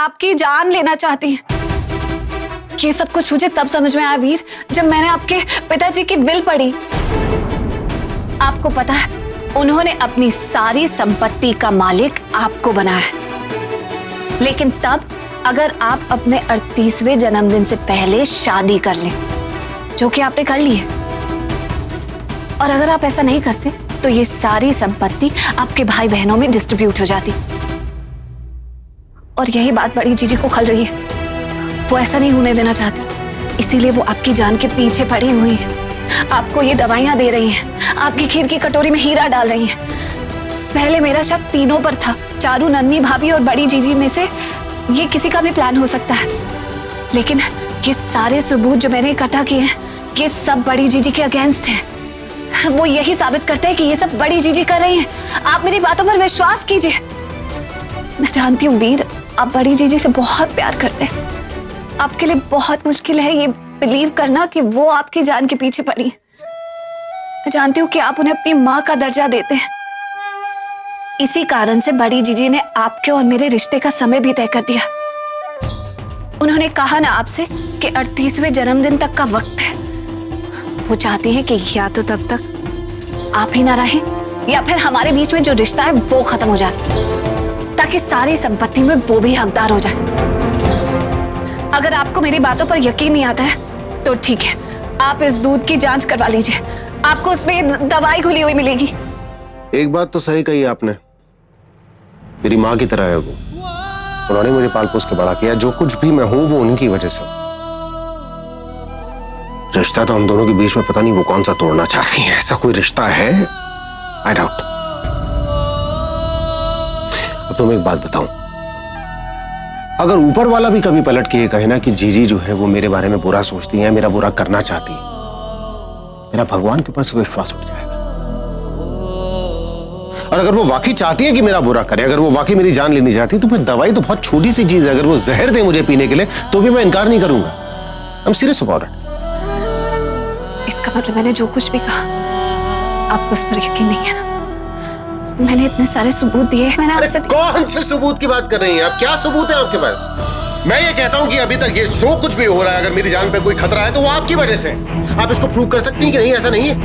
आपकी जान लेना चाहती हैं। ये सब कुछ मुझे तब समझ में आया वीर, जब मैंने आपके पिताजी की विल पढ़ी। आपको पता है, उन्होंने अपनी सारी संपत्ति का मालिक आपको बनाया, लेकिन तब अगर आप अपने 38वें जन्मदिन से पहले शादी कर लें, जो कि आपने कर ली है, और अगर आप ऐसा नहीं करते तो ये सारी संपत्ति आपके भाई बहनों में डिस्ट्रीब्यूट हो जाती। और यही बात बड़ी जीजी को खल रही है। वो ऐसा नहीं होने देना चाहती, इसीलिए वो आपकी जान के पीछे पड़ी हुई है। आपको ये दवाइयां दे रही हैं, आपकी खीर की कटोरी में हीरा डाल रही हैं। पहले मेरा शक तीनों पर था, चारू, नन्ही भाभी और बड़ी जीजी में से ये किसी का भी प्लान हो सकता है, लेकिन ये सारे सबूत जो मैंने इकट्ठा किए हैं, ये सब बड़ी जीजी के अगेंस्ट हैं। वो यही साबित करते हैं कि ये सब बड़ी जीजी कर रही हैं। आप मेरी बातों पर विश्वास कीजिए। मैं जानती हूँ वीर, आप बड़ी जीजी से बहुत प्यार करते हैं। आपके लिए बहुत मुश्किल है ये बिलीव करना कि वो आपकी जान के पीछे पड़ी है। मैं जानती हूँ कि आप उन्हें अपनी माँ का दर्जा देते हैं। इसी कारण से बड़ी जीजी ने आपके और मेरे रिश्ते का समय भी तय कर दिया। उन्होंने कहा ना आपसे कि 38वें जन्मदिन तक का वक्त है। वो चाहती हैं कि या तो तब तक आप ही ना रहें, या फिर हमारे बीच में जो रिश्ता है वो खत्म हो जाए, ताकि सारी संपत्ति में वो भी हकदार हो जाए। अगर आपको मेरी बातों पर यकीन नहीं आता है तो ठीक है, आप इस दूध की जांच करवा लीजिए। आपको उसमें दवाई घुली हुई मिलेगी। एक बात तो सही कही आपने, मेरी माँ की तरह है वो। उन्होंने मुझे पाल पोस के बड़ा किया। जो कुछ भी मैं हूं वो उनकी वजह से। रिश्ता तो हम दोनों के बीच में पता नहीं वो कौन सा तोड़ना चाहती है। ऐसा कोई रिश्ता है? I doubt. अब तुम्हें एक बात बताऊं, अगर ऊपर वाला भी कभी पलट के ये कहे ना कि जीजी जो है वो मेरे बारे में बुरा सोचती है, मेरा बुरा करना चाहती है, मेरा भगवान के ऊपर से विश्वास उठ जाएगा। और अगर वो वाकई चाहती है कि मेरा बुरा करे, अगर वो वाकई मेरी जान लेनी चाहती है, तो फिर दवाई तो बहुत छोटी सी चीज है। अगर वो जहर दे मुझे पीने के लिए तो भी मैं इनकार नहीं करूंगा। I am serious about it. इसका मतलब मैंने जो कुछ भी कहा, आपको उस पर यकीन नहीं है ना? मैंने इतने सारे सबूत दिए। मैंने आपसे कौन से सबूत की बात कर रही हैं आप? क्या सबूत है आपके पास? मैं ये कहता हूं कि अभी तक ये जो कुछ भी हो रहा है, अगर मेरी जान पे कोई खतरा है तो वो आपकी वजह से। आप इसको प्रूव कर सकती हैं कि नहीं ऐसा नहीं है?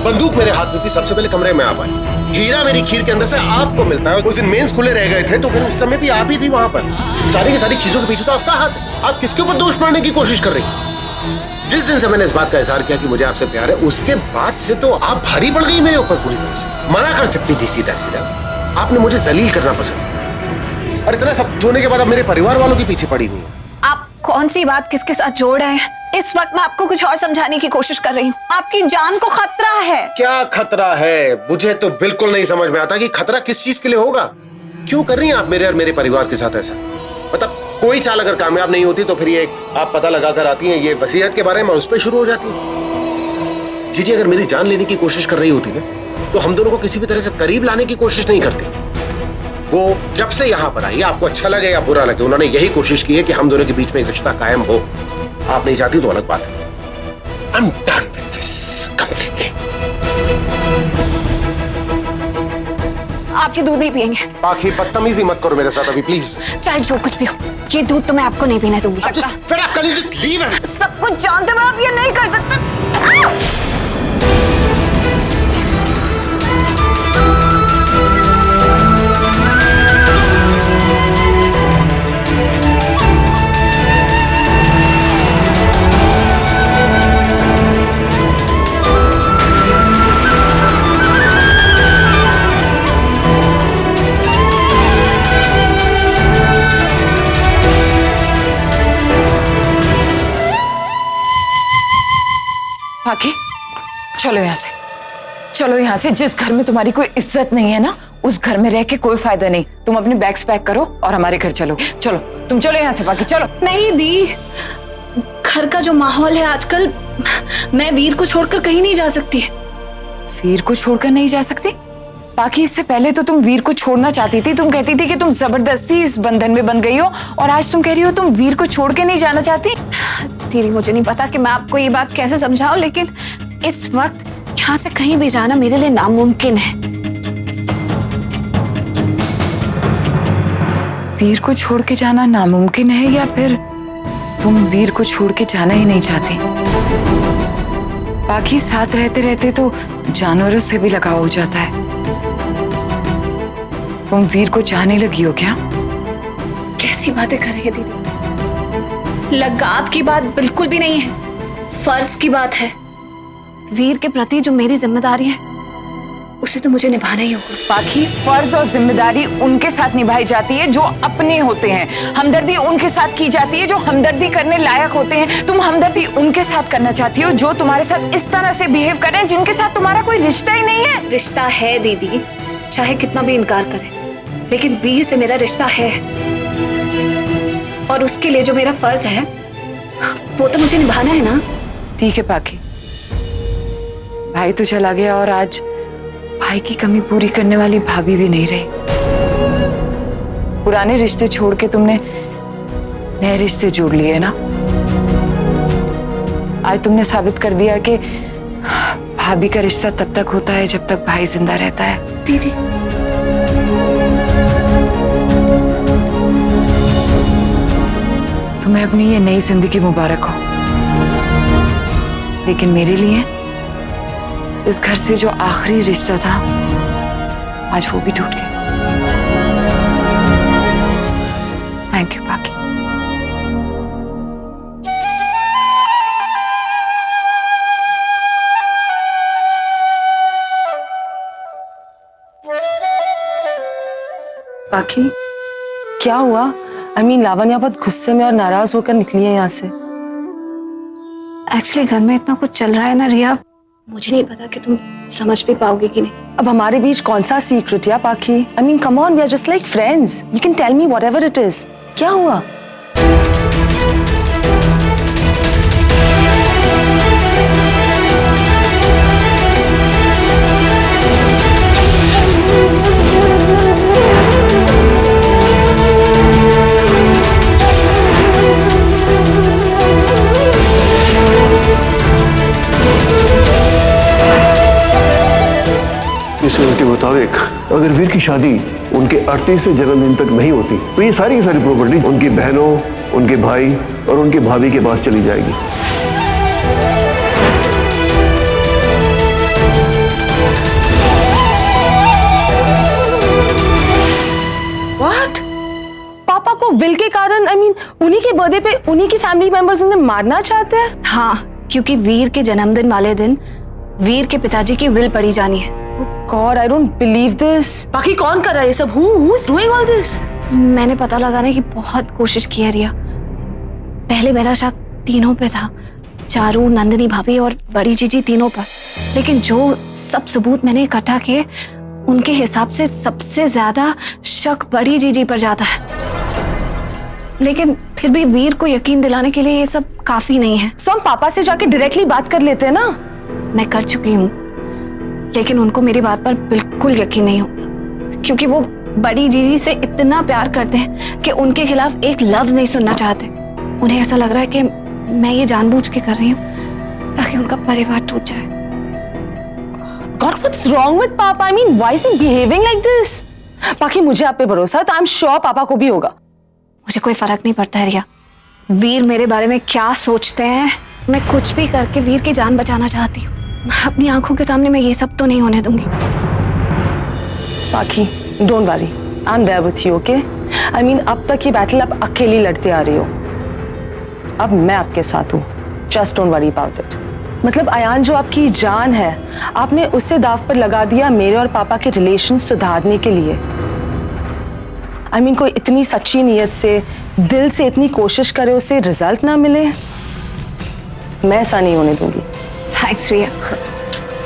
बंदूक मेरे हाथ में थी, सबसे पहले कमरे में आप आए। हीरा मेरी खीर के अंदर से आपको मिलता है। उस दिन मेंस खुले रह गए थे तो फिर उस समय भी आप ही थी वहां पर। सारी की सारी चीजों के पीछे तो आपका हाथ है। आप किसके ऊपर दोष पड़ने की कोशिश कर रही हैं? जिस दिन से मैंने इस बात का इजहार किया कि मुझे आपसे प्यार है, उसके बाद से तो आप भारी पड़ गई मेरे ऊपर पूरी तरह से। मना कर सकती थी सीधा सीधा, आपने मुझे जलील करना पसंद किया। और इतना सब होने के बाद अब मेरे परिवार वालों के पीछे पड़ी हुई है। आप कौन सी बात किसके साथ जोड़ रहे हैं? इस वक्त मैं आपको कुछ और समझाने की कोशिश कर रही हूँ। आपकी जान को खतरा है। क्या खतरा है? मुझे तो बिल्कुल नहीं समझ में आता कि खतरा किस चीज के लिए होगा। क्यों कर रही हैं आप मेरे और मेरे परिवार के साथ ऐसा? मतलब कोई चाल अगर कामयाब नहीं होती तो फिर ये आप पता लगा कर आती हैं, ये वसीयत के बारे में उस पर शुरू हो जाती है। जीजी अगर मेरी जान लेने की कोशिश कर रही होती ना तो हम दोनों को किसी भी तरह से करीब लाने की कोशिश नहीं करती। वो जब से यहां पर आई, आपको अच्छा लगे या बुरा लगे, उन्होंने यही कोशिश की है कि हम दोनों के बीच में एक रिश्ता कायम हो। आप नहीं चाहती तो अलग बात है। I'm done with this completely. आपके दूध नहीं पियेंगे। बाकी बदतमीजी मत करो मेरे साथ अभी प्लीज। चाहे जो कुछ भी हो, ये दूध तो मैं आपको नहीं पीने दूंगी। Just leave it. सब कुछ जानते हुए आप ये नहीं कर सकते। बाकी चलो यहाँ से, चलो यहाँ से। जिस घर में तुम्हारी कोई इज्जत नहीं है ना, उस घर में रह के कोई फायदा नहीं। तुम अपने बैग्स पैक करो और हमारे घर चलो। चलो तुम चलो यहाँ से। बाकी चलो। नहीं दी, घर का जो माहौल है आजकल, मैं वीर को छोड़कर कहीं नहीं जा सकती। वीर को छोड़कर नहीं जा सकती? बाकी इससे पहले तो तुम वीर को छोड़ना चाहती थी। तुम कहती थी कि तुम जबरदस्ती इस बंधन में बन गई हो, और आज तुम कह रही हो तुम वीर को छोड़ के नहीं जाना चाहती। दीदी मुझे नहीं पता कि मैं आपको ये बात कैसे समझाऊं, लेकिन इस वक्त यहाँ से कहीं भी जाना मेरे लिए नामुमकिन है। वीर को छोड़ के जाना नामुमकिन है या फिर तुम वीर को छोड़ के जाना ही नहीं चाहती? बाकी साथ रहते रहते तो जानवरों से भी लगाव हो जाता है। तुम वीर को चाहने लगी हो क्या? कैसी बातें कर रही है दीदी? लगाव की बात बिल्कुल भी नहीं है, फर्ज की बात है। वीर के प्रति जो मेरी जिम्मेदारी है उसे तो मुझे निभाना ही होगा। बाकी फर्ज और जिम्मेदारी उनके साथ निभाई जाती है जो अपने होते हैं। हमदर्दी उनके साथ की जाती है जो हमदर्दी करने लायक होते हैं। तुम हमदर्दी उनके साथ करना चाहती हो जो तुम्हारे साथ इस तरह से बिहेव कर रहे हैं, जिनके साथ तुम्हारा कोई रिश्ता ही नहीं है। रिश्ता है दीदी, चाहे कितना भी इनकार करें, लेकिन वीर से मेरा रिश्ता है और उसके लिए जो मेरा फर्ज है वो तो मुझे निभाना है ना। ठीक है पाखी, भाई तो चला गया और आज भाई की कमी पूरी करने वाली भाभी भी नहीं रही। पुराने रिश्ते छोड़ के तुमने नए रिश्ते जोड़ लिए ना। आज तुमने साबित कर दिया कि भाभी का रिश्ता तब तक होता है जब तक भाई जिंदा रहता है। दीदी तुम्हें अपनी ये नई जिंदगी मुबारक हो, लेकिन मेरे लिए इस घर से जो आखिरी रिश्ता था आज वो भी टूट गया। थैंक यू पाखी। पाखी क्या हुआ? लावण्या बहुत गुस्से में और नाराज होकर निकली है यहाँ से। एक्चुअली घर में इतना कुछ चल रहा है ना रिया, मुझे नहीं पता कि तुम समझ भी पाओगे कि नहीं। अब हमारे बीच कौन सा सीक्रेट या Pakhi? Come on, we are just like friends. You can tell me whatever it is. क्या हुआ? इस फिल्म के मुताबिक अगर वीर की शादी उनके 38वें जन्मदिन तक नहीं होती तो ये सारी की सारी प्रॉपर्टी उनकी बहनों, उनके भाई और उनके भाभी के पास चली जाएगी। व्हाट? पापा को विल के कारण उन्हीं के बर्थडे पे उन्हीं के फैमिली मेंबर्स उन्हें मारना चाहते हैं? हाँ, क्योंकि वीर के जन्मदिन वाले दिन वीर के पिताजी की विल पड़ी जानी है। God, I don't believe this. बाकी कौन कर रहा है ये सब? Who is doing all this? मैंने पता लगाने की बहुत कोशिश की है रिया। पहले मेरा शक तीनों पे था, चारू, नंदिनी भाभी और बड़ी जीजी तीनों पर। लेकिन जो सब सबूत मैंने इकट्ठा किए उनके हिसाब से सबसे ज्यादा शक बड़ी जीजी पर जाता है। लेकिन फिर भी वीर को यकीन दिलाने के लिए ये सब काफी नहीं है। So हम पापा से जाके डायरेक्टली बात कर लेते हैं ना? मैं कर चुकी हूँ, लेकिन उनको मेरी बात पर बिल्कुल यकीन नहीं होता, क्योंकि वो बड़ी जीजी से इतना प्यार करते हैं कि उनके खिलाफ एक लफ्ज नहीं सुनना चाहते। उन्हें ऐसा लग रहा है कि मैं ये जानबूझ के कर रही हूँ ताकि उनका परिवार टूट जाए। God, what's wrong with Papa? Why is he behaving like this? बाकी मुझे आप पे भरोसा है, तो I'm sure पापा को भी होगा। मुझे कोई फर्क नहीं पड़ता है रिया, वीर मेरे बारे में क्या सोचते हैं। मैं कुछ भी करके वीर की जान बचाना चाहती हूँ। अपनी आंखों के सामने मैं ये सब तो नहीं होने दूंगी। Pakhi, don't worry, I am there with you, okay? अब तक ये बैटल आप अकेली लड़ते आ रही हो, अब मैं आपके साथ हूँ। Just don't worry about it. Ayaan जो आपकी जान है, आपने उसे दाव पर लगा दिया मेरे और पापा के रिलेशन सुधारने के लिए। कोई इतनी सच्ची नीयत से, दिल से इतनी कोशिश करे, उसे रिजल्ट ना मिले, मैं ऐसा नहीं होने दूंगी। Thanks Riya.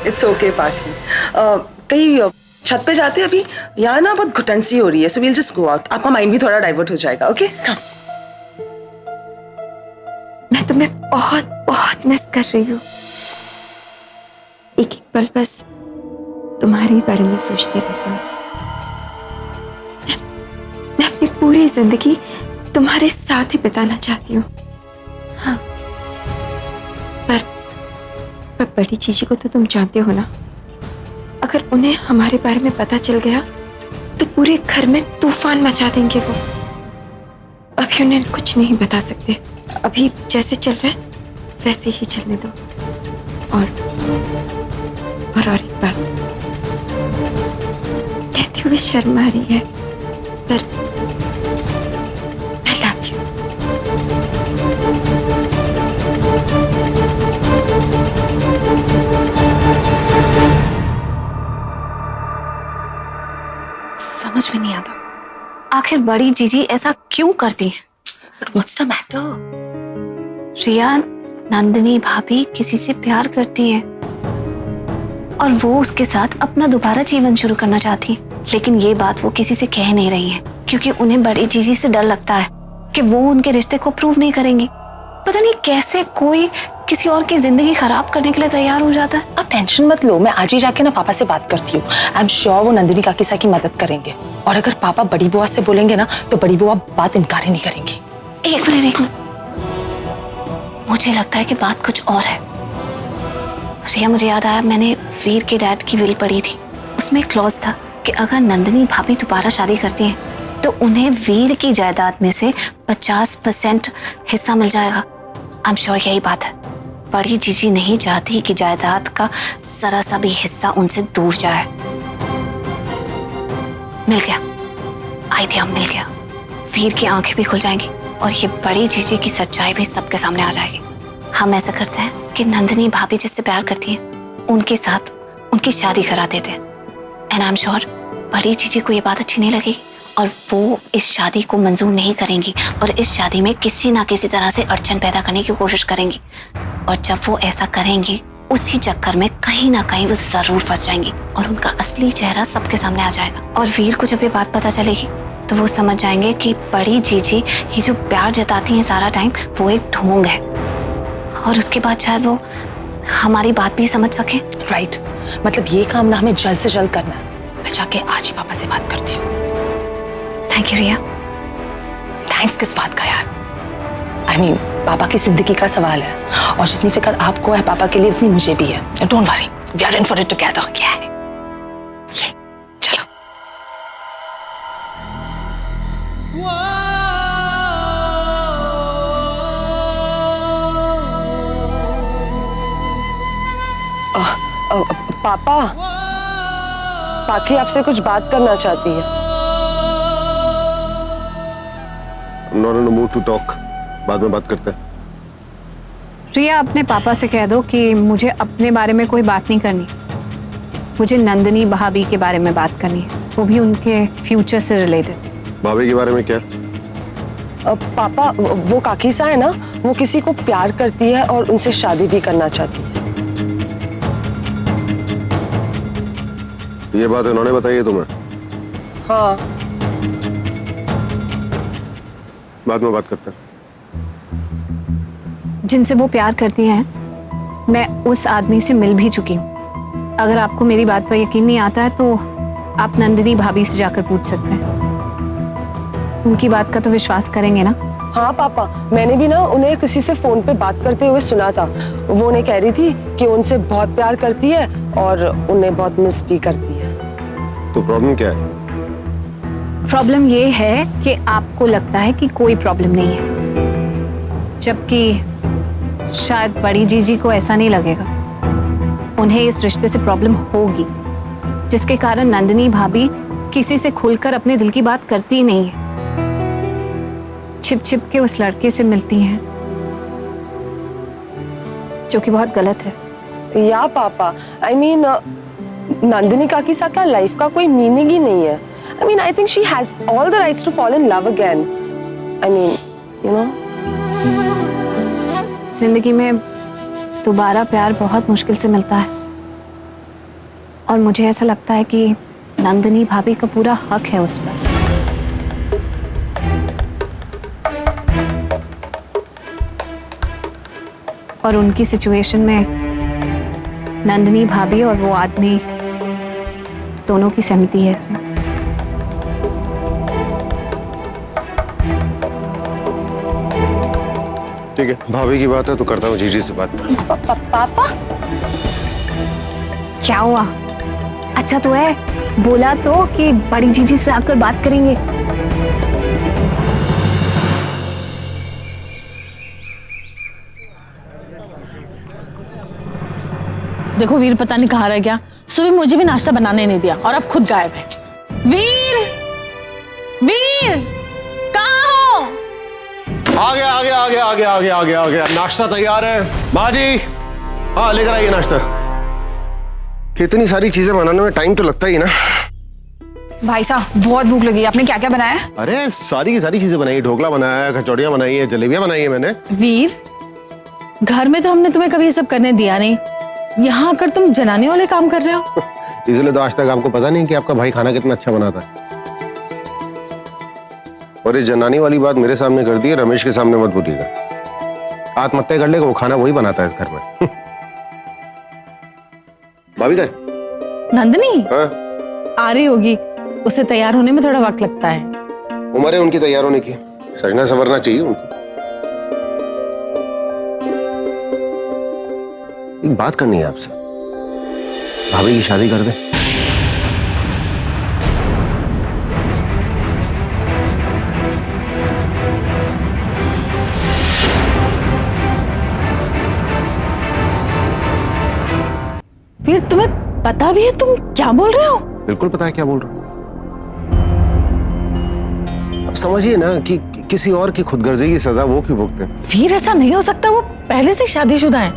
इट्स ओके पाखी। कहीं छत पे जाते हैं अभी? यहाँ ना बहुत घुटन सी हो रही है, so we'll just go out. आपका माइंड भी थोड़ा डाइवर्ट हो जाएगा, ओके? मैं तुम्हें बहुत बहुत मिस कर रही हूँ। एक एक पल बस तुम्हारे बारे में सोचते रहती हूँ। मैं अपनी पूरी जिंदगी तुम्हारे साथ ही बिताना चाहती हूँ। हाँ, पर बड़ी चीजी को तो तुम जानते हो ना, अगर उन्हें हमारे बारे में पता चल गया तो पूरे घर में तूफान मचा देंगे वो। अभी उन्हें कुछ नहीं बता सकते। अभी जैसे चल रहा है वैसे ही चलने दो। और एक बात कहते हुए शर्म आ रही है, पर I love you। समझ में नहीं आता आखिर बड़ी जीजी ऐसा क्यों करती है। What's the matter? Riya, Nandini भाभी किसी से प्यार करती है और वो उसके साथ अपना दोबारा जीवन शुरू करना चाहती है, लेकिन ये बात वो किसी से कह नहीं रही है क्योंकि उन्हें बड़ी जीजी से डर लगता है कि वो उनके रिश्ते को अप्रूव नहीं करेंगी। पता नहीं कैसे कोई किसी और की जिंदगी खराब करने के लिए तैयार हो जाता है। आप टेंशन मत लो, मैं आज ही जाके ना पापा से बात करती हूँ। आई एम श्योर वो नंदिनी काकीसा की मदद करेंगे, और अगर पापा बड़ी बुआ से बोलेंगे ना तो बड़ी बुआ बात इनकार ही नहीं करेंगी। एक मिनट, मुझे लगता है कि बात कुछ और है। रिया, मुझे याद आया, मैंने वीर के डैड की विल पढ़ी थी। उसमें एक क्लॉज था कि अगर नंदिनी भाभी दोबारा शादी करती हैं तो उन्हें वीर की जायदाद में से 50% हिस्सा मिल जाएगा। आई एम श्योर यही बात है। बड़ी जीजी नहीं चाहती कि जायदाद का जरा सा भी हिस्सा उनसे दूर जाए। मिल गया, आइडिया मिल गया। वीर की आंखें भी खुल जाएंगी और ये बड़ी जीजी की सच्चाई भी सबके सामने आ जाएगी। हम ऐसा करते हैं कि नंदिनी भाभी जिससे प्यार करती हैं उनके साथ उनकी शादी करा देते हैं। एंड आई एम श्योर बड़ी जीजी को ये बात अच्छी नहीं लगेगी और वो इस शादी को मंजूर नहीं करेंगी और इस शादी में किसी ना किसी तरह से अड़चन पैदा करने की कोशिश करेंगी। और जब वो ऐसा करेंगी उसी चक्कर में कहीं ना कहीं वो जरूर फंस जाएंगी और उनका असली चेहरा सबके सामने आ जाएगा। और वीर को जब ये बात पता चलेगी तो वो समझ जाएंगे कि बड़ी जीजी ये जो प्यार जताती हैं सारा टाइम वो एक ढोंग है, और उसके बाद शायद वो हमारी बात भी समझ सके। राइट, मतलब ये काम ना हमें जल्द से जल्द करना है। मैं जाके आज ही पापा से बात करती हूँ। Thank you Riya. थैंक्स किस बात का यार? आई मीन पापा की जिंदगी का सवाल है और जितनी फिक्र आपको है पापा के लिए उतनी मुझे भी है। Don't worry, we are in for it together. क्या है ये? चलो। पापा, पाखी आपसे कुछ बात करना चाहती है। I'm not in a mood to talk. बाद में बात करते हैं। रिया, अपने पापा से कह दो कि मुझे अपने बारे में कोई बात नहीं करनी, मुझे नंदिनी भाभी के बारे में बात करनी है, वो भी उनके फ्यूचर से रिलेटेड। भाभी के बारे में क्या? पापा, वो काकीसा है ना, वो किसी को प्यार करती है और उनसे शादी भी करना चाहती है। ये बात उन्होंने बताई है तुम्हें? हाँ। बाद में बात करते हैं। जिनसे वो प्यार करती हैं मैं उस आदमी से मिल भी चुकी हूँ। अगर आपको मेरी बात पर यकीन नहीं आता है तो आप नंदिनी भाभी से जाकर पूछ सकते हैं। उनकी बात का तो विश्वास करेंगे ना? हाँ पापा, मैंने भी ना उन्हें किसी से फोन पे बात करते हुए सुना था। वो उन्हें कह रही थी कि उनसे बहुत प्यार करती है और उन्हें बहुत मिस भी करती है। तो प्रॉब्लम क्या है? प्रॉब्लम ये है कि आपको लगता है कि कोई प्रॉब्लम नहीं है, जबकि शायद बड़ी जीजी को ऐसा नहीं लगेगा। उन्हें इस रिश्ते से प्रॉब्लम होगी, जिसके कारण नंदिनी भाभी किसी से खुलकर अपने दिल की बात करती नहीं है, छिप छिप के उस लड़के से मिलती हैं, जो कि बहुत गलत है। या पापा, आई मीन नंदिनी काकीसा का लाइफ का कोई मीनिंग ही नहीं है। I mean, I think she has all the rights to fall in love again. I mean, you know. जिंदगी में दोबारा प्यार बहुत मुश्किल से मिलता है और मुझे ऐसा लगता है कि नंदिनी भाभी का पूरा हक है उस पर। और उनकी सिचुएशन में नंदिनी भाभी और वो आदमी दोनों की सहमति है इसमें। ठीक है, भाभी की बात है तो करता हूँ जीजी से बात। पापा, क्या हुआ? अच्छा तो है, बोला तो कि बड़ी जीजी से आकर बात करेंगे। देखो वीर पता नहीं कहाँ रह गया। सुबह मुझे भी नाश्ता बनाने नहीं दिया और अब खुद गायब है। वीर, वीर कहाँ हो? आ गया आ गया आ गया आ गया आ गया आ गया आ गया। नाश्ता तैयार है माँ जी। हाँ लेकर आइए नाश्ता। इतनी सारी चीजें बनाने में टाइम तो लगता ही ना। भाई साहब बहुत भूख लगी है, आपने क्या क्या बनाया है? अरे सारी की सारी चीजें बनाई, ढोकला बनाया है, कचौड़ियाँ बनाई है, जलेबियाँ बनाई है मैंने। वीर, घर में तो हमने तुम्हें कभी ये सब करने दिया नहीं, यहाँ आकर तुम जनाने वाले काम कर रहे हो। इसलिए तो आज तक आपको पता नहीं कि आपका भाई खाना कितना अच्छा बनाता है। और ये जनानी वाली बात मेरे सामने कर दी है, रमेश के सामने मत बोलिएगा। आत्महत्या कर लेगा, वो खाना वही बनाता है इस घर में। भाभी का नंदिनी हाँ? आ रही होगी, उसे तैयार होने में थोड़ा वक्त लगता है। उम्र है उनकी तैयार होने की, सजना संवरना चाहिए उनको। एक बात करनी है आपसे, भाभी की शादी कर दे। वीर तुम्हें पता भी है तुम क्या बोल रहे हो? बिल्कुल पता है क्या बोल रहा हूं। अब समझिए ना कि किसी और की खुदगर्जी की सजा वो क्यों भुगते। वीर ऐसा नहीं हो सकता, वो पहले से शादीशुदा है।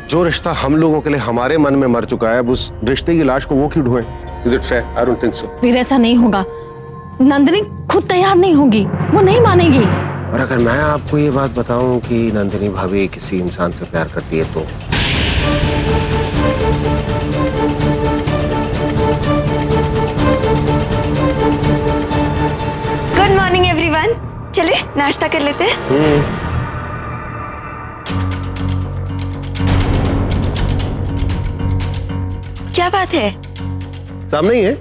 जो रिश्ता हम लोगों के लिए हमारे मन में मर चुका है, अब उस रिश्ते की लाश को वो क्यों ढोएं? Is it fair? I don't think so. Veer ऐसा नहीं होगा, नंदिनी खुद तैयार नहीं होगी, वो नहीं मानेगी। और अगर मैं आपको ये बात बताऊं कि नंदिनी भाभी किसी इंसान से प्यार करती है तो गुड मॉर्निंग एवरीवन, चले नाश्ता कर लेते हैं। क्या बात है? सामने ही है,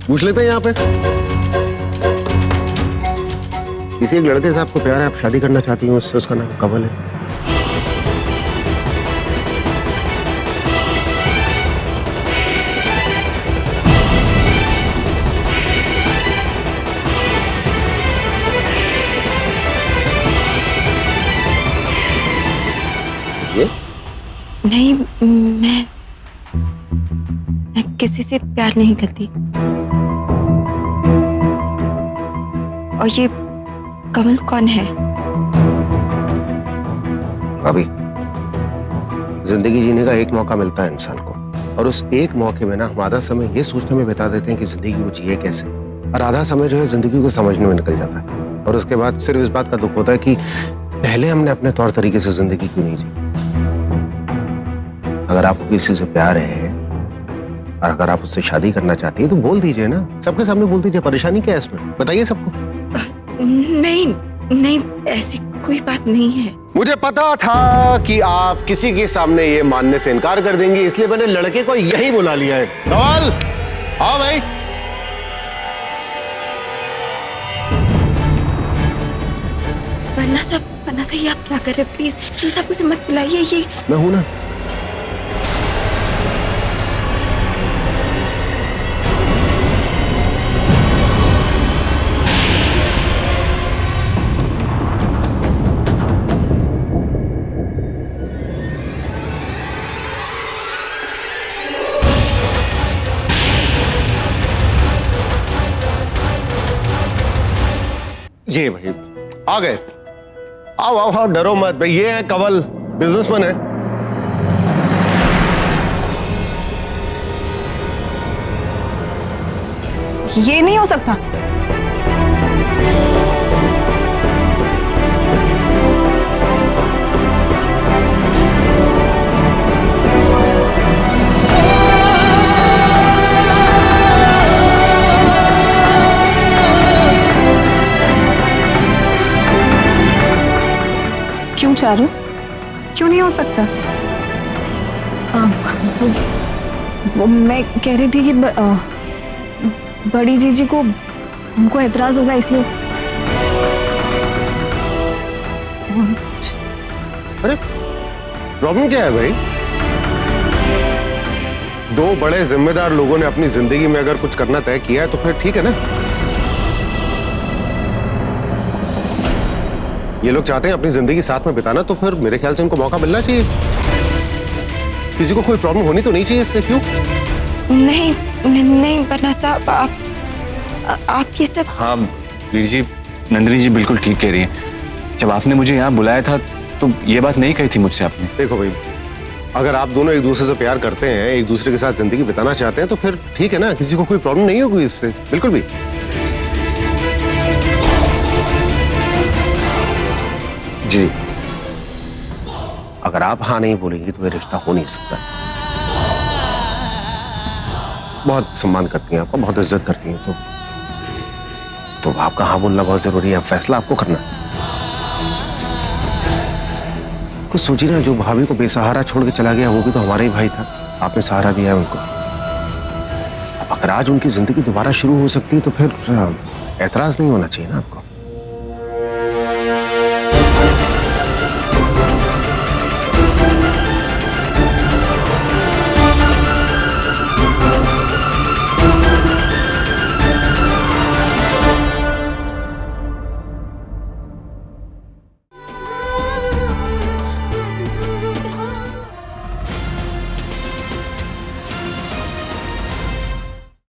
पूछ लेते हैं यहाँ पे। किसी एक लड़के से आपको प्यार है, आप शादी करना चाहती हैं उससे, उसका नाम कमल है। ये नहीं, मैं किसी से प्यार नहीं करती। और ये कमल कौन है? भाभी, जिंदगी जीने का एक मौका मिलता है इंसान को, और उस एक मौके में ना हम आधा समय ये सोचने में बिता देते हैं कि जिंदगी को जिए कैसे, और आधा समय जो है जिंदगी को समझने में निकल जाता है। और उसके बाद सिर्फ इस बात का दुख होता है कि पहले हमने अपने तौर तरीके से जिंदगी क्यों नहीं जी। अगर आपको किसी से प्यार है और अगर आप उससे शादी करना चाहती है तो बोल दीजिए ना, सबके सामने बोल दीजिए। परेशानी क्या है इसमें, बताइए सबको। नहीं नहीं, ऐसी कोई बात नहीं है। मुझे पता था कि आप किसी के सामने ये मानने से इनकार कर देंगे, इसलिए मैंने लड़के को यही बुला लिया है। कमल, आओ भाई। पन्ना साहब ये आप क्या कर रहे हैं? प्लीज प्लीज आप उसे मत बुलाइए। ये मैं हूं ना। ये भाई आ गए। आओ आओ आओ, डरो मत भाई, ये है कवल, बिजनेसमैन है। ये नहीं हो सकता। क्यों चारू, क्यों नहीं हो सकता? वो मैं कह रही थी कि बड़ी जीजी को उनको एतराज होगा इसलिए। अरे प्रॉब्लम क्या है भाई? दो बड़े जिम्मेदार लोगों ने अपनी जिंदगी में अगर कुछ करना तय किया है तो फिर ठीक है ना। ये लोग चाहते हैं अपनी जिंदगी साथ में बिताना, तो फिर मेरे ख्याल से उनको मौका मिलना चाहिए। किसी को कोई प्रॉब्लम होनी तो नहीं चाहिए इससे, क्यों? नहीं पन्ना साहब, आप ये सब। हाँ वीर जी, नंदिनी जी बिल्कुल ठीक कह रही है। जब आपने मुझे यहाँ बुलाया था तो ये बात नहीं कही थी मुझसे आपने। देखो भाई, अगर आप दोनों एक दूसरे से प्यार करते हैं, एक दूसरे के साथ जिंदगी बिताना चाहते हैं, तो फिर ठीक है ना, किसी को कोई प्रॉब्लम नहीं होगी इससे, बिल्कुल भी। जी, अगर आप हाँ नहीं बोलेंगे तो ये रिश्ता हो नहीं सकता। बहुत सम्मान करती हैं आपका, बहुत इज्जत करती हैं, तो आपका हाँ बोलना बहुत जरूरी है। फैसला आपको करना। कुछ सोचिए ना, जो भाभी को बेसहारा छोड़ के चला गया वो भी तो हमारा ही भाई था, आपने सहारा दिया है उनको। अब अगर आज उनकी जिंदगी दोबारा शुरू हो सकती है तो फिर ऐतराज नहीं होना चाहिए ना आपको।